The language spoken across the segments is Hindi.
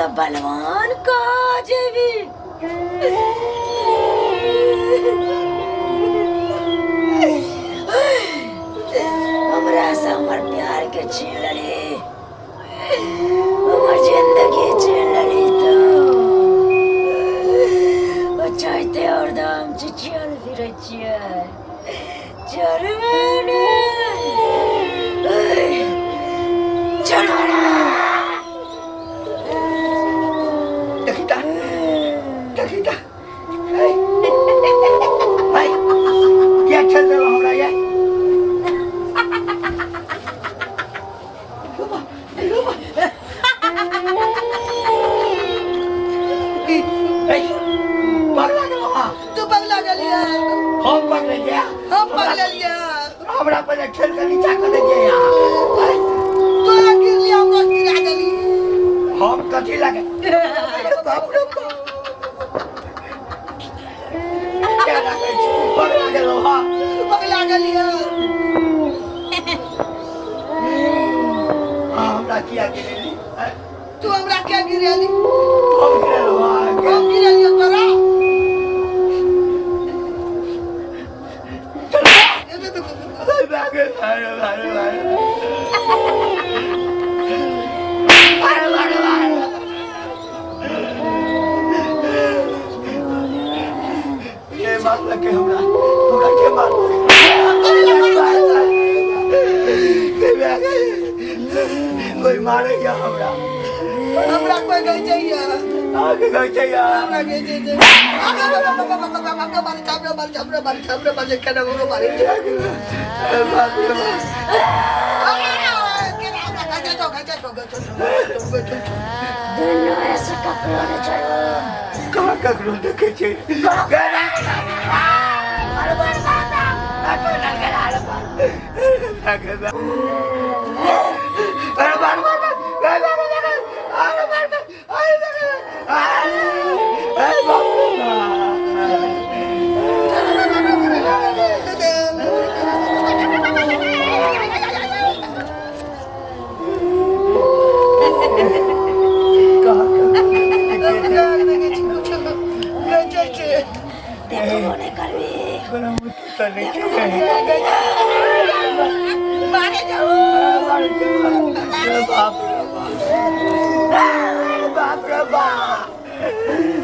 सब बलवान का जेबी हमरा से हमर प्यार के छीन लड़ी, हमर जिंदगी छीन लड़ी तो चाहते और दाम चिचियल फिरे छियै चरवाना चरवाना देखिता भाई क्या चल रहा हमरा ये हम पगला लिया हमरा पर खेल के नीचा कर दे यार तो गिर लिया हम गिरा देली हम कथी लगे बाप रे क्या लगे पगला गेलो हां पगला गेलिया हमरा किया गिरेली तू हमरा क्या गिरेली हम गिरेलो हम गिरेलियो तोरा कोई मारे क्या हमरा कोई गई चाहिए आगे गई चाहिए हमरा गई चाहिए मारे केना वो मारे दुनिया ऐसे ककरो न चलो कहाँ ककरो देखे छे देखो बोले करबी मारे जाओ बाप रे बाप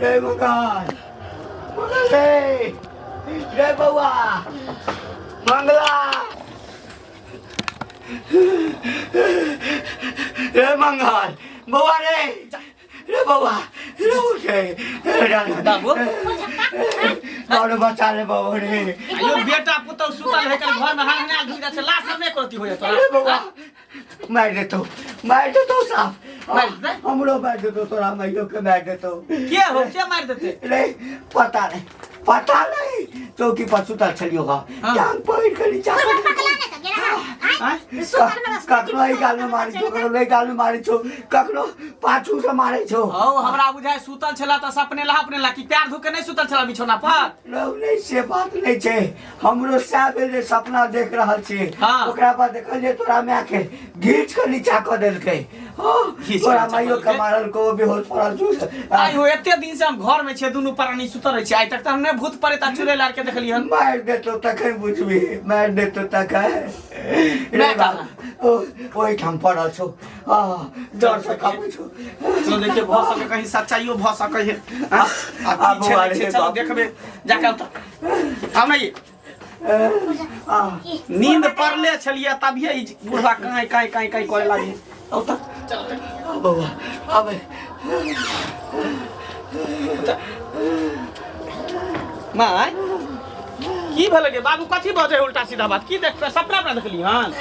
रे मकान रे बउआ मंगला रे मंगल बउआ रे बउआ रे उठे बाबू और बचा ले बउआ रे यो बेटा पुतौ सुतल है कर घर में हांगना ढुक जाछे लाश सब नहीं करती होय तोरा रे बउआ मार देतो साहब मार दे हमरो मार देतो तोरा माइयो के मार देतो के मार देते रे पता नहीं चौकी पर सुतल छलियो हा जान पैर के नीचा कखनो ई गाल में मारी छो कखनो ई गाल में मारी छो कखनो पाछू से मारे छो हमरा बुझाय सुतल छला त सपने ला कि पैर धुके नहीं सुतल छला बिछौना पर नहीं से बात नहीं छे हमरो साबे सपना देख रहल छी ओकरा बाद देखलिए तोरा में के घींच के नीचा क देलकै तोरा माइयो के मारल को बेहोश पड़ल छु आई हो एते दिन से हम घर में छे दुनु प्राणी सुतल रहै छी आई तक त हमने भूत प्रेत चुड़ैल आर के देखलिए हन मार देतो तखन बुझबी मार देतो तखन मैं ओई ठाम पड़ल छु डर से काबू छु चलो देखिए भ सके कहीं सच्चाइयो भ सके है अब चलो देखबे जाके उतर हम नहीं नींद पड़ले छलिए तभिए बुढ़वा काई करे लागी उतर चल बाबा अबे माय की भेल गे बाबू कथी बजे उल्टा सीधा बात की देख सपना अपना देखली हन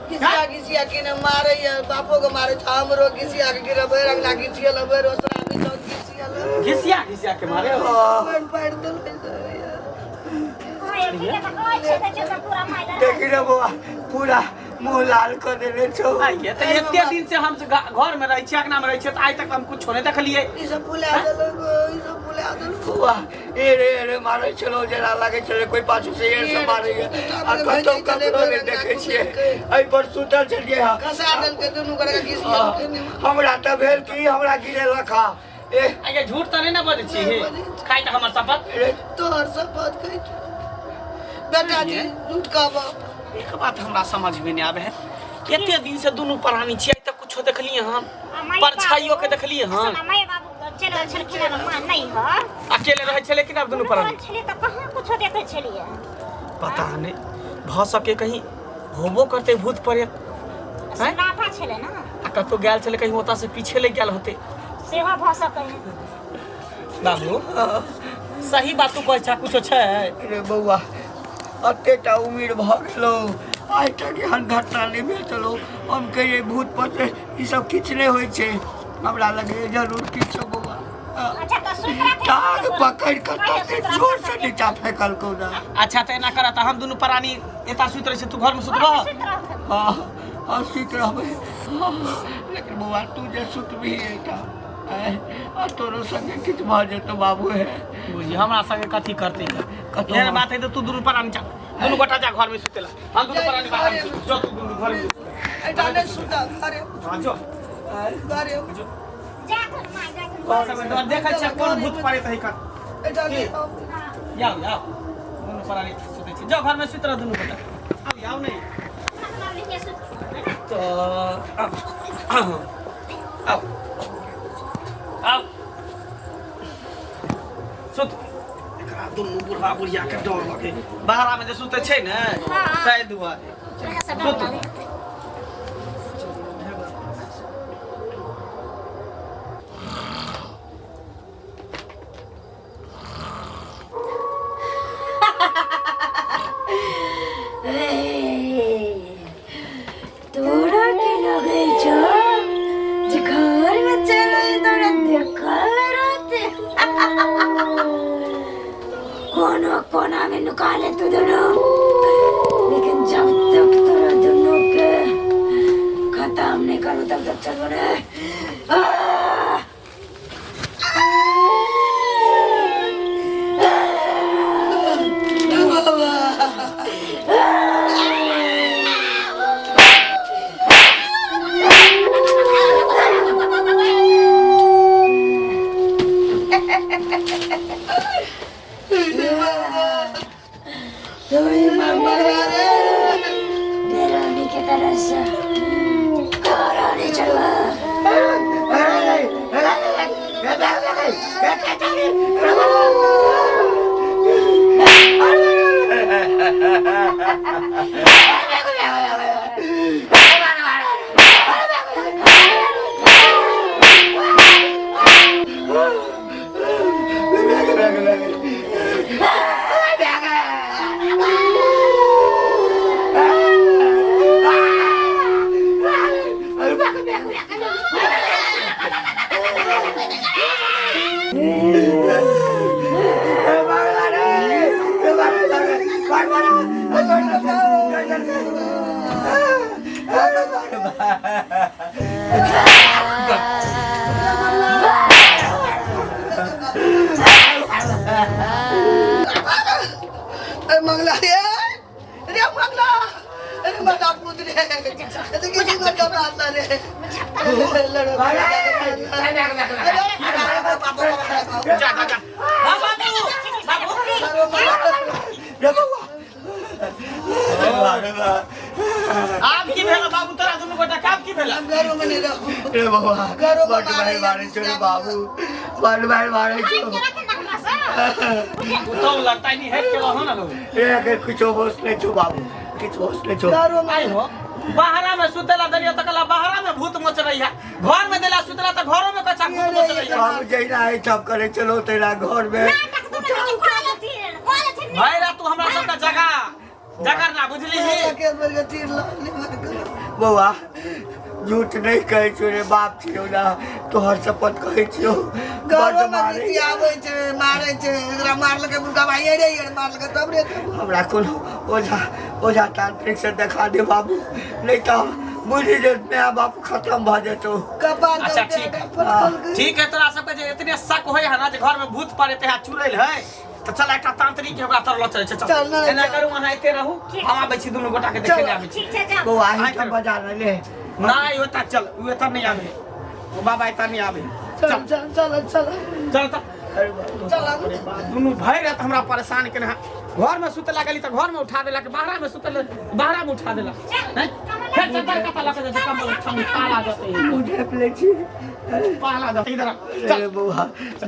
घिसिया के न मारे बापो के मारे हमरो घिसिया के गिरा बेरंग ना घिसिया लबे रोसरा भी तो घिसिया घिसिया के मारे पैर दल देखी रे बउआ पूरा मुंह लाल कर देले छौ ये तो एते दिन से हम घर में रहै छी अगना में रहै छी आज तक हम कुछ नहीं देखलिए ई सब फुला दल बउआ ए मारे चलो जरा लागे चले कोई पाछू से ये सब मारे आ कतो कतो ने देखे छिए एई पर सुतल चलिए हां कसा दल के दुनु करे घिसिया हमरा त भेल की हमरा गिरे लखा ए आगे झूठ तो नहीं ना बोले छी खाई त हमर शपथ तोहर शपथ कहि बेटा जी झूठ का बाप एक बात हमरा समझ में नहीं आवे है एते दिन से दोनों प्राणी छी आज तक कुछ देखलिए हम परछाइयों के देखलिए हम माय बाबू चलो छलखिन मान नहीं हो अकेले रहे छले कि ना दोनों प्राणी छले त कहां कुछ देखे छलिए पता नहीं भ सके कहीं होबो करते भूत प्रेत हैं नाटा छले ना आ कतो गेल छले कहीं होता से पीछे ले गेल होते सेवा भ सके बाबू सही बात तू कहै छ कुछ छै रे बउआ अतेटा उम्र भ गेलो आइ तक एहन घटना नहीं भेल चलो हम कहिए भूत पते ई सब किछ नहीं होय छे हमरा लगे जरूर किछ बउआ अच्छा तो सुतरा के टांग पकड़ कर तते जोर से नीचा फेंकल को ना अच्छा त एना करत हम दोनों प्राणी एता सुत रहे तू घर में सुतबह हां सुत रहबे लेकिन बउआ तू जे सुतबी एटा आ तोरो संगे किछ भ जेतो बाबू है बुझी हमरा संगे कथी करते एहन बात है तो तू दोनों प्राणी जा दोनों गोटा जा घर में सुतेला हम दोनों प्राणी बाहर में जो तू दोनों घर में एटा ने सुता अरे हां जो अरे जा कर माय जा कर डर देखै छ कोन भूत पड़े तही कर एटा ने याओ दोनों प्राणी सुते छी जाओ घर में सुत रह दोनों गोटा अब याओ नहीं तो आओ सुत एकरा दुनू बुढ़ा बुढ़िया के डर लगे बाहरा में जे सुते छै ने ताई दुआरे सुत तोरा के लगे छो जे घर में चलो तोरा देखल रहते कोना में नुका ले तू दोनों लेकिन जब तक तोरा दोनों के खत्म नहीं करो तब तक चलो रे मंगला रे मंगला अरे मजा कूद रे तो किसी को घबराता रे लड़ो जा आप की भेल बाबू तोरा दोनों गोटा काम की भेल घरों में नहीं रहो रे बाबा बड़ भाई मारे छोरे बाबू बड़ भाई मारे छो तो लगता नहीं है के हो ना लोग ए कुछ होश नहीं छो बाबू कुछ होश नहीं छो घरों में आई हो बाहरा में सुतेला दरिया तकला बाहरा में भूत मच रही है घर में देला सुतेला तो घरों में कच्चा भूत मच रही है बाबू जइना है सब करे चलो तेरा घर में वाला छे भैरा तू हमरा सबका जगह ना बुझली ही के मर के तीर ले मर के बउआ झूठ नहीं कहै छौ रे बाप छियौ ना तोहर शपथ कहै छियौ गावा में नीति आवे छे मारे छे एकरा मारल के मुर्गा भाई रे मारल के तब रे हमरा कोनो ओझा तांत्रिक से देखा दे बाबू नहीं तो बुझी जे माय बाप खत्म भ जेतौ कपाल अच्छा ठीक है तोरा सबके जे इतने शक होय है ना जे घर में भूत पड़े ते चुरैल है तो चल एकटा तांत्रिक के ओकरा तरल चलै छै चल एना करू अहाँ एते रहू हम आबै छी दुनू गोटा के देखे ले आबै छी ठीक छे जा बउआ ही बजा ले नहीं होता चल वो एता नहीं आवे वो बाबा एता नहीं आवे चल चल दुनू भाई रहत हमरा परेशान केने घर में सुते लागली त घर में उठा देला के बाहर में सुते बाहर में उठा देला फिर चदर का लगा दे कमल छम पाला जाते मुझे प्ले छी पाला जाते इधर अरे बउआ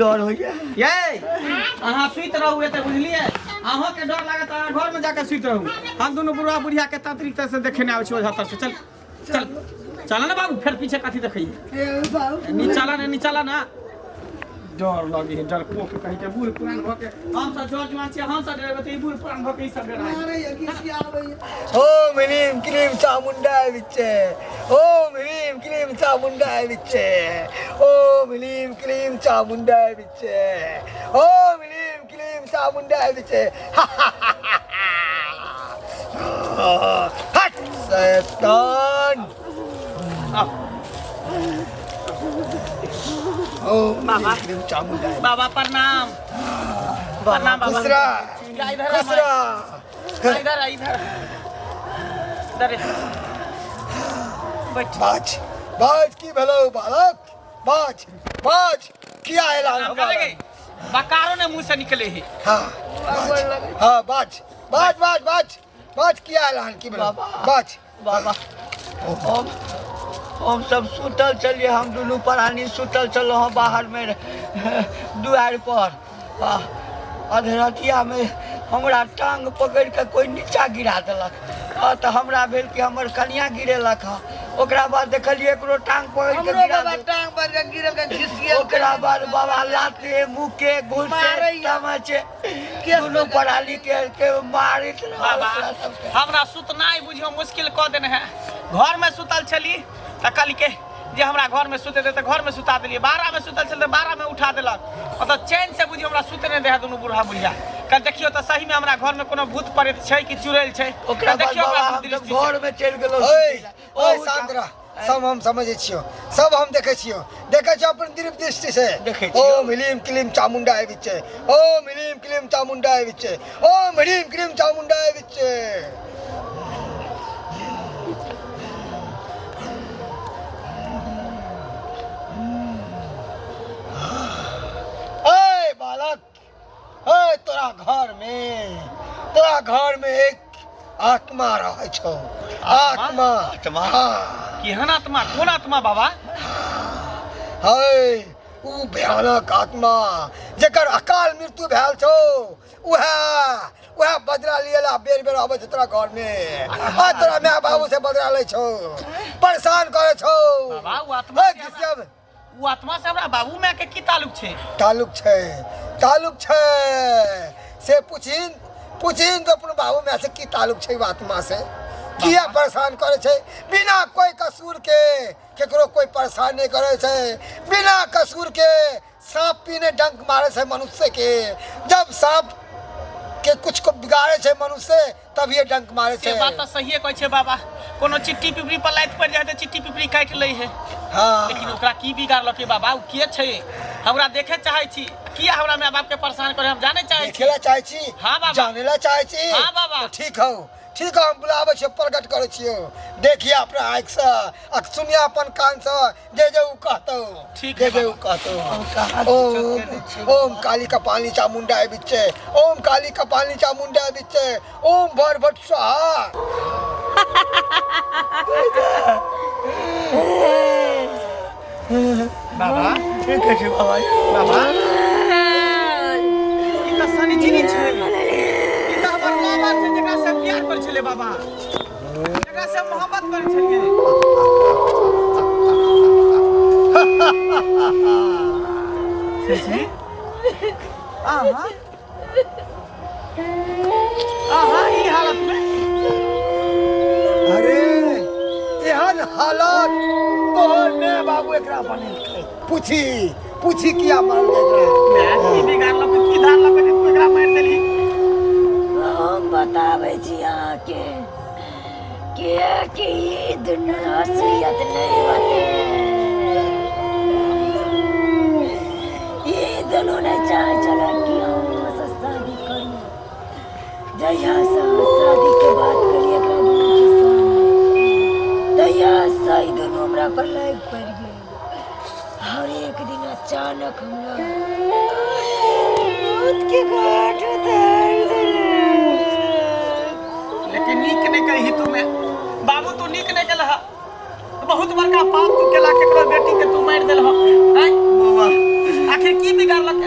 डर हो गया ये अहाँ सुत रहू एते बुझलिए अहाँ के डर लागत अहाँ घर में जाके सुत रहू हम दोनों बुढ़वा बुढ़िया के तांत्रिक से देखे ने आवे छी ओझा तर से चल चल चला ना बाबू फिर पीछे कथी देखिए नीचाला ना डर लगे डर पोक कहि के बूढ़ पुरान भ के हम सब जोर जवान छी हम सब डरबे त बूढ़ पुरान भ के ई सब डराय अरे ये किसी आवे ओम ह्रीम क्लीम चामुंडा विच्चे ओम ह्रीम क्लीम चामुंडा विच्चे ओम ह्रीम क्लीम चामुंडा विच्चे ओम ह्रीम क्लीम चामुंडा विच्चे हट शैतान बाबा चामुंडा बाबा प्रणाम प्रणाम बाबा खुसरा इधर खुसरा इधर बैठ बाज की भलो बालक बाज किया ऐलान हमारा बकारों ने मुंह से निकले है हाँ बाज किया ऐलान की भलो बाज बाबा हम सब सुतल चलिए हम दोनों प्राणी सुतल चलो हम बाहर में दुआर पर अधरतिया में हमरा टांग पकड़ के कोई नीचा गिरा देलक तो हमरा भेल कि हमर कनिया गिरेलक ओकरा बाद देखलिए एकरो टांग पकड़ के गिरा बाबा टांग पर के गिरल के घिसियल ओकरा बाद बाबा लाते मुके घुसे तमचे दोनों प्राणी के मारित बाबा हमरा सुतनाई बुझियो मुश्किल क देने है घर में सुतल छली त कल के जे हमरा घर में सुते दे त घर में सुता देलिए बारह में सुतल चलते बारह में उठा देलक मतलब चैन से बुझियो हमरा सुते नहीं दे दोनों बूढ़ा बुढ़िया कल देखियो त सही में हमरा घर में कोनो भूत प्रेत छै कि चुड़ैल छै ओकरा देखियो देखियो घर में चल गेलो ओए सांद्रा सब हम समझे छियो सब हम देखे छियो अपन दिव्य दृष्टि से देखे छियो ओम ह्रीम क्लीम चामुंडा है बिचे ओम ह्रीम क्लीम चामुंडा है बिचे ओम ह्रीम क्लीम चामुंडा है बिचे ओए बालक ओए तोरा घर में एक आत्मा रहे छो आत्मा हाँ केहन आत्मा कोन आत्मा बाबा हाय ऊ भयानक आत्मा जेकर अकाल मृत्यु भेल छो वह बदला लियला बेर आवे छ तोरा घर में आ तोरा माय बाबू से बदला ले छो परेशान करे छो बाबा वो आत्मा से हमरा बाबू माय के की ताल्लुक छै ताल्लुक छै से पूछिन तो अपन बाबू माय से की ताल्लुक छै आत्मा से किया परेशान करे छे बिना कोई कसूर के केकरो कोई परेशान नहीं करे छे बिना कसूर के सांप पीने डंक मारे छे मनुष्य के जब सांप के कुछ को बिगाड़े छे मनुष्य तब ये डंक मारे छे बात तो सही है कहै छे बाबा कोनो चिट्टी पिपरी पर लाइत पड़ जाए त चिट्टी पिपरी काट लै है हाँ लेकिन ओकरा की बिगाड़ल के बाबा उ के छे हमरा देखे चाहे छी किया हमरा माय बाप के परेशान करे हम जाने चाहे छी खेला चाहे छी हाँ बाबा जानेला चाहे छी हाँ बाबा तो ठीक हो हम बुलावे छे प्रकट करे छियो देखिए अपना आँख से सुनिया अपन कान से जे उ कहतो ठीक जे उ कहतो ओम काली कपाली चामुंडा है बिचे ओम काली कपाली चामुंडा है बिचे ओम भर भट स्वाहा बाबा ठीक है बाबा ई त सनी चिनी छै ई त हमर बाबा छै जेकरा से प्यार कर छले बाबा जेकरा से मोहब्बत कर छलिए से आहा एकरा बनेलकै पूछी पूछी किया मारल एकरा मैं की बिगाड़लो की धार लगे तू एकरा मार देली हम बताबै छी अहाँके कि ई दुनिया असलियत नहीं होते ये दोनों ने चाहे चला कि हम से शादी करी जहिया से शादी के बात करी एकरा दुनू के सामने तहिया से ई दोनों हमरा पर लाग पड़ गए और एक दिन अचानक हमरा मौत के घाट उतार देले लेकिन नीक नहीं कही तू मैं बाबू तू नीक नहीं केलह बहुत बड़का पाप तू केला केकरो बेटी के तू मार देलह हैं बाबा आखिर की बिगाड़लक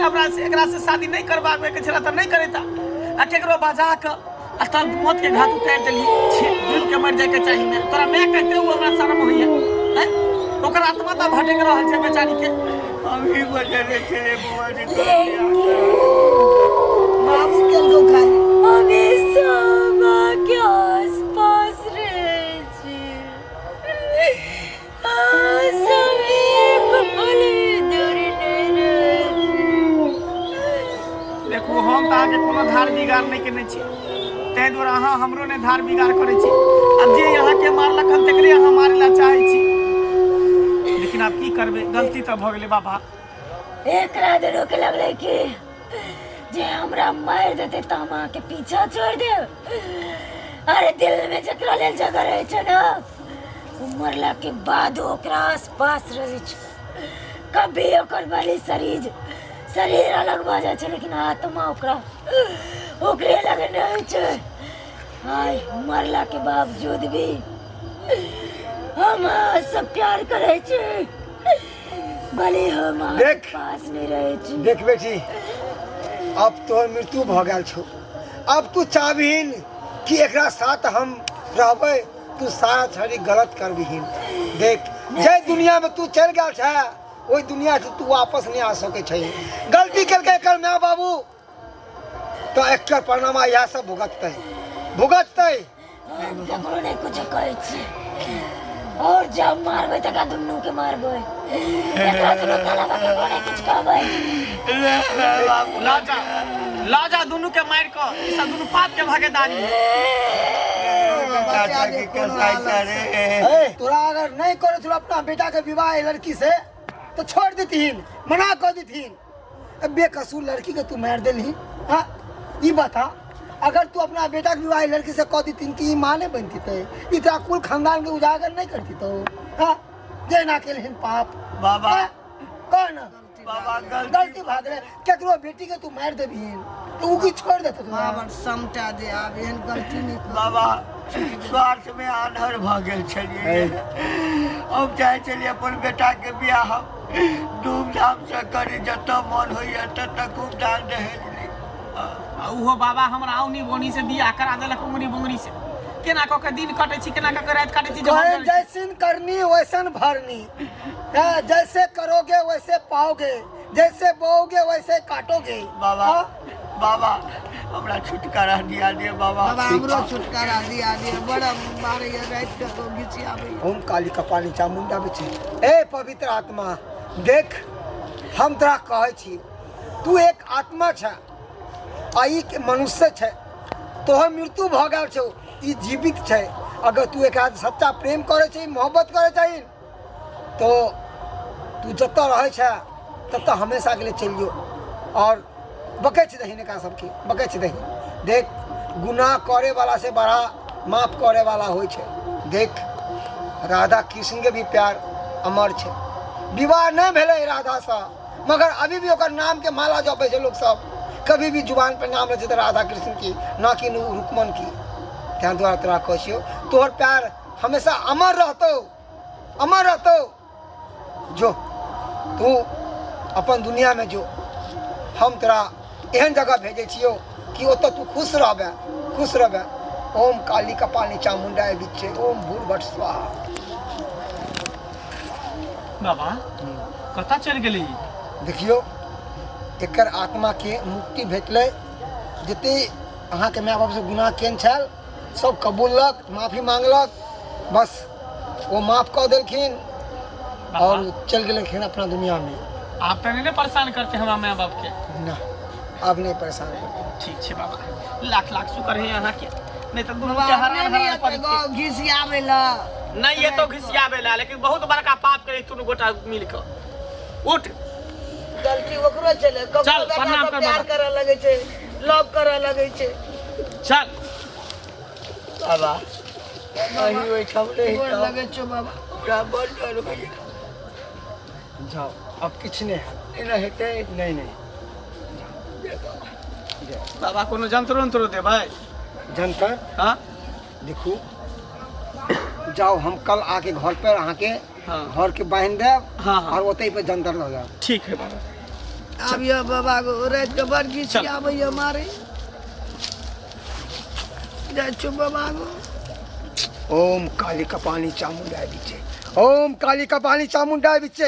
एकरा से शादी नहीं करबाबे के छला त नहीं करेता आ केकरो बजा के आ तब मौत के घाट उतार देली दिल के मर जाए के चाहिए मैं तोरा मैं कहते हुए हमरा शर्म होइए हैं ओकर आत्मा त भटक रहल छै बेचारी के हम ही बजले छे बुआ जी बाबू के लोग खाए हमेशा माँ के आसपास रहे छी सभी एक पल दूर नहीं रहे देखो हम त आगे कोनो धार बिगाड़ नहीं केने छी तै दुआरे अहाँ हमरो ने धार बिगाड़ करे छी अब जे यहाँ के मारलक हम तकरे अहाँ मारे ला चाहे छी लेकिन आप की करबे गलती तो भ गेलै बाबा एकरा दोनों के लगले कि जे हमरा मार देते त हम के पीछा छोड़ दे अरे दिल में जकरा लेल जगह रहे छै ना मरला के बाद ओकरा आसपास रहे छै कभी ओकर वाली शरीर अलग भ जाए छै लेकिन आत्मा ओकरे लगे नहीं छै हाय मरला के बावजूद भी हम सब प्यार करे छै भले हम देख। पास नहीं रहे छी देख बेटी अब तोहर मृत्यु भ गेल छौ अब तू चाहबिहीन कि एकरा साथ हम रहबै तू सारा छड़ी गलत करबिहीन देख जे दुनिया में तू चल गेल छै ओई दुनिया से तू वापस नहीं आ सकै छै गलती केलकै एकर माय बाबू तो एकर परिणाम यह सब भुगततै हम ककरो नहीं कुछ कहै छी और जब मारबै तक दुनू के मारबै एकरा दुनू के अलावा ककरो नहीं कुछ कहबै लाजा दोनों के मार को ई सब दोनों पाप के भागीदारी चाचा की कसाई रे तोरा अगर नहीं करे तो अपना बेटा के विवाह लड़की से तो छोड़ देतीन मना कर देतीन बेकसूर लड़की के तू मार देली हाँ ये बता अगर तू अपना बेटा के विवाह लड़की से कह देतीन कि माँ नहीं बनती थे इतना कुल खानदान के उजागर नहीं करती तो हाँ जे ना के पाप बाबा कौन बाबा गलती भाग रहे केकरो बेटी के तू मार देबीन तो उ की छोड़ देते तू बाबा समटा दे आब एहन गलती नहीं कर बाबा स्वार्थ में आन्हर भ गेल छलिए हम चाहे छलिए अपन बेटा के बियाह धूमधाम से करी जत मन होइए तत खूब डाल दहेज ली ओहो बाबा हमरा औनी बोनी से बियाह करा देलक उंगरी बुंगरी से केना क के दिन कटे छी केना क के रात काटे छी जैसन करनी वैसन भरनी जैसे करोगे वैसे पाओगे जैसे बोओगे वैसे काटोगे बाबा बाबा हमरा छुटकारा दिया दे बाबा बाबा हमरो छुटकारा दिया दे बड़ा मारे रात के तो घिची आवे ओम काली कपाली चामुंडा बेची ए पवित्र आत्मा देख हम तोरा कहै छी तू एक आत्मा छ आई के मनुष्य छ तोहर मृत्यु भ गेल छौ ई जीवित छै अगर तू एक सच्चा प्रेम करे छै मोहब्बत करे छै तो तू जत रहे छ तब तो हमेशा के लिए चलियो और बकैच दही ने का सबके बकैच दही देख गुनाह करे वाला से बड़ा माफ करे वाला होय छै देख राधा कृष्ण के भी प्यार अमर छै विवाह नहीं भेले राधा से मगर अभी भी ओकर नाम के माला जपे छै लोग सब कभी भी जुबान पर नाम रहते राधा कृष्ण की ना कि रुकमन की त्या द्वारा तोरा कहसियो तोहर प्यार हमेशा अमर रहतो जो तू अपन दुनिया में जो हम तोरा एहन जगह भेजे छियो कि ओत तू खुश रहबे ओम काली कपाली चामुंडा बिचे ओम भूर्भुवः स्वाहा बाबा कता चल गेली देखियो एकर आत्मा के मुक्ति भेटले जते अहाँ के माय बाप से गुनाह केन छल सब कबूलक माफी मांगलक बस वो माफ कऽ देलखिन और चल गए लेकिन अपना दुनिया में। आप तो नहीं परेशान करते हमारा माँ बाप के? ना अब नहीं परेशान करते। ठीक है बाबा, लाख लाख शुक्र है यहाँ के, नहीं तो दोनों के बाबा हरान नहीं हरान पड़ आते घिसियावेला। नहीं ये तो घिसियावेला, लेकिन बहुत बड़का पाप करे तुम गोटा मिल कर। उठ गलती ओकरो चले, चल, प्रणाम कर प्यार बाबा। करे लगे छे, लव करे लगे छे। चल बाबा अही ओइ खबरे गोर लगे छो बाबा। का बड़ डर भइया। जाओ अब किछ नहीं है। एना हेतै नहीं नहीं बाबा कोनो जंतरो उंतरो देबै? जनता हाँ देखू, जाओ हम कल आके घर पर आके हाँ। घर के बांध देव। हाँ, हाँ। और ओतै पे जंतर लग जाओ। ठीक है बाबा। अब ये बाबा को रात के बड़ घिसियावे मारे। जा छो बाबा को। ओम काली कपाली चामुंडा बिचे, ओम काली कपाली चामुंडा बिचे।